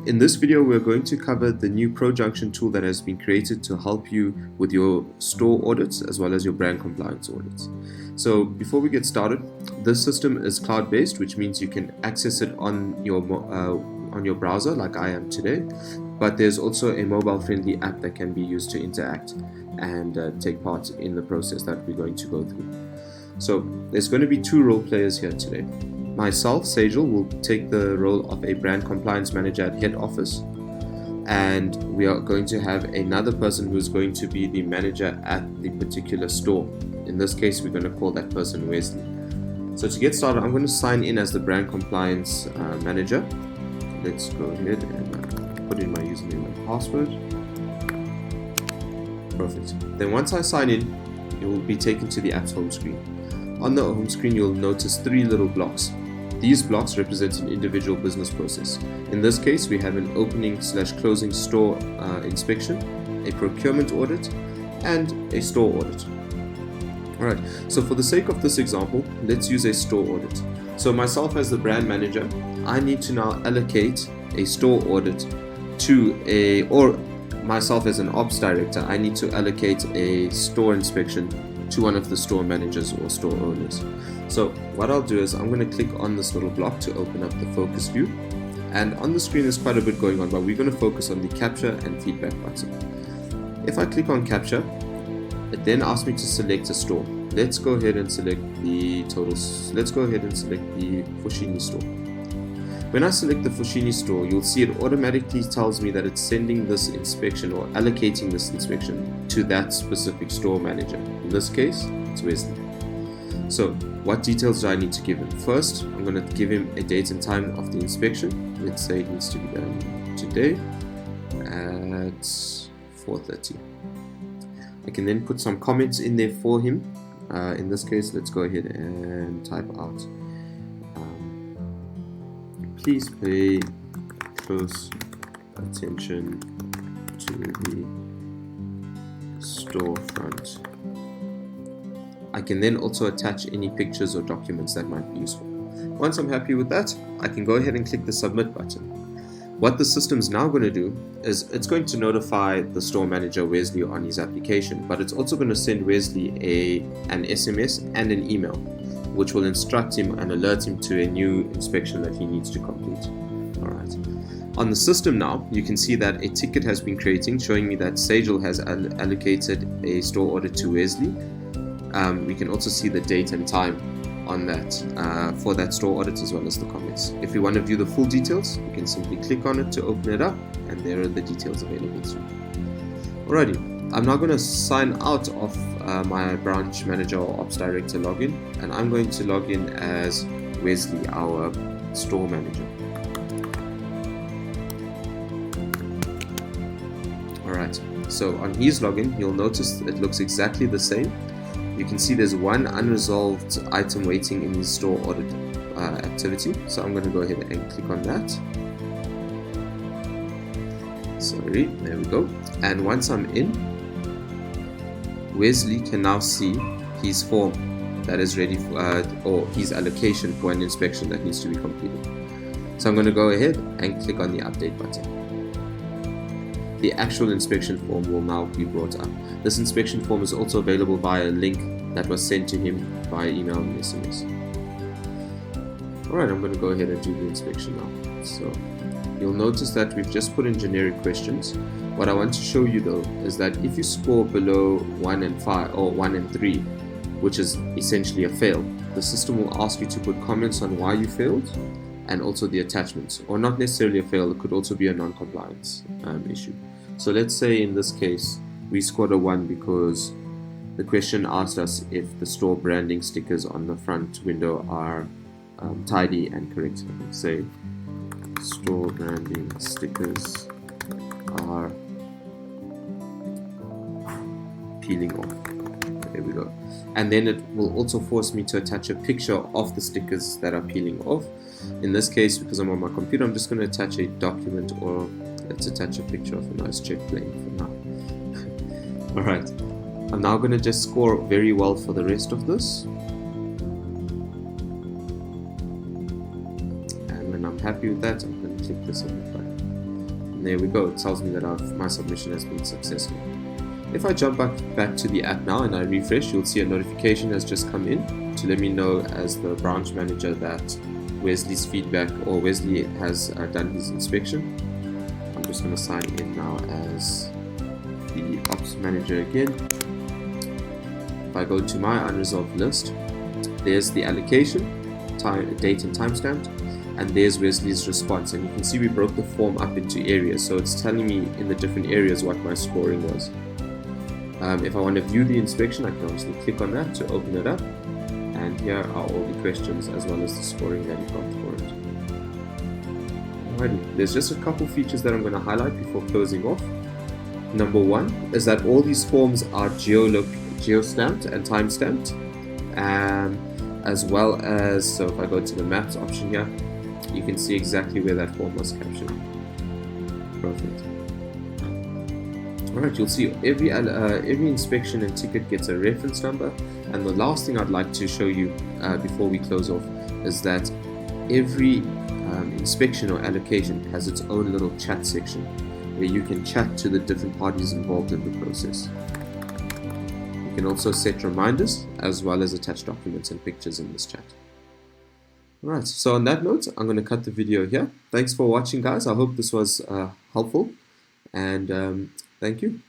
In this video, we're going to cover the new ProJunction tool that has been created to help you with your store audits as well as your brand compliance audits. So before we get started, this system is cloud-based, which means you can access it on your browser like I am today, but there's also a mobile-friendly app that can be used to interact and take part in the process that we're going to go through. So there's going to be two role players here today. Myself, Sejal, will take the role of a brand compliance manager at head office, and we are going to have another person who's going to be the manager at the particular store. In this case, we're going to call that person Wesley. So to get started, I'm going to sign in as the brand compliance manager. Let's go ahead and put in my username and password. Perfect. Then once I sign in, you will be taken to the app's home screen. On the home screen, you'll notice three little blocks. These blocks represent an individual business process. In this case, we have an opening/closing store inspection, a procurement audit, and a store audit. Alright, so for the sake of this example, let's use a store audit. So myself as the brand manager, I need to now allocate a store audit to or myself as an ops director, I need to allocate a store inspection to one of the store managers or store owners. So what I'll do is I'm going to click on this little block to open up the focus view, and on the screen there's quite a bit going on, but we're going to focus on the capture and feedback button. If I click on capture, it then asks me to select a store. Let's go ahead and select the Fushini store. When I select the Fushini store, you'll see it automatically tells me that it's sending this inspection or allocating this inspection to that specific store manager. In this case, it's Wesley. So what details do I need to give him? First, I'm going to give him a date and time of the inspection. Let's say it needs to be done today at 4:30. I can then put some comments in there for him. In this case, let's go ahead and type out, please pay close attention to the storefront. I can then also attach any pictures or documents that might be useful. Once I'm happy with that, I can go ahead and click the submit button. What the system's now going to do is it's going to notify the store manager Wesley on his application, but it's also going to send Wesley an SMS and an email, which will instruct him and alert him to a new inspection that he needs to complete. Alright. On the system now, you can see that a ticket has been creating, showing me that Sejal has allocated a store audit to Wesley. We can also see the date and time on that for that store audit as well as the comments. If you want to view the full details, you can simply click on it to open it up, and there are the details available to you. Alrighty, I'm now going to sign out of my branch manager or ops director login, and I'm going to log in as Wesley, our store manager. Alright, so on his login, you'll notice it looks exactly the same. You can see there's one unresolved item waiting in his store audit activity. So I'm going to go ahead and click on that. Sorry, there we go. And once I'm in, Wesley can now see his form that is ready for, or his allocation for an inspection that needs to be completed. So I'm going to go ahead and click on the update button. The actual inspection form will now be brought up. This inspection form is also available via a link that was sent to him via email and SMS. Alright, I'm going to go ahead and do the inspection now. So you'll notice that we've just put in generic questions. What I want to show you though is that if you score below 1 and 5 or 1 and 3, which is essentially a fail, the system will ask you to put comments on why you failed and also the attachments, or not necessarily a fail, it could also be a non-compliance issue. So let's say in this case we scored a 1 because the question asked us if the store branding stickers on the front window are tidy and correct. Let's say store branding stickers are peeling off. There we go. And then it will also force me to attach a picture of the stickers that are peeling off. In this case, because I'm on my computer, I'm just going to attach a document, or let's attach a picture of a nice jet plane for now. Alright, I'm now going to just score very well for the rest of this. And when I'm happy with that, I'm going to click the submit button. And there we go, it tells me that my submission has been successful. If I jump back to the app now and I refresh, you'll see a notification has just come in to let me know as the branch manager that Wesley's feedback, or Wesley has done his inspection. I'm just going to sign in now as the ops manager again. If I go to my unresolved list, there's the allocation, date and timestamp, and there's Wesley's response. And you can see we broke the form up into areas, so it's telling me in the different areas what my scoring was. If I want to view the inspection, I can obviously click on that to open it up, and here are all the questions as well as the scoring that he got for it. Alrighty, there's just a couple features that I'm going to highlight before closing off. Number one is that all these forms are geo-stamped and time-stamped, as well as, so if I go to the maps option here, you can see exactly where that form was captured. Perfect. Alright, you'll see every inspection and ticket gets a reference number, and the last thing I'd like to show you before we close off is that every inspection or allocation has its own little chat section where you can chat to the different parties involved in the process. You can also set reminders as well as attach documents and pictures in this chat. Alright, so on that note, I'm going to cut the video here. Thanks for watching, guys. I hope this was helpful, and thank you.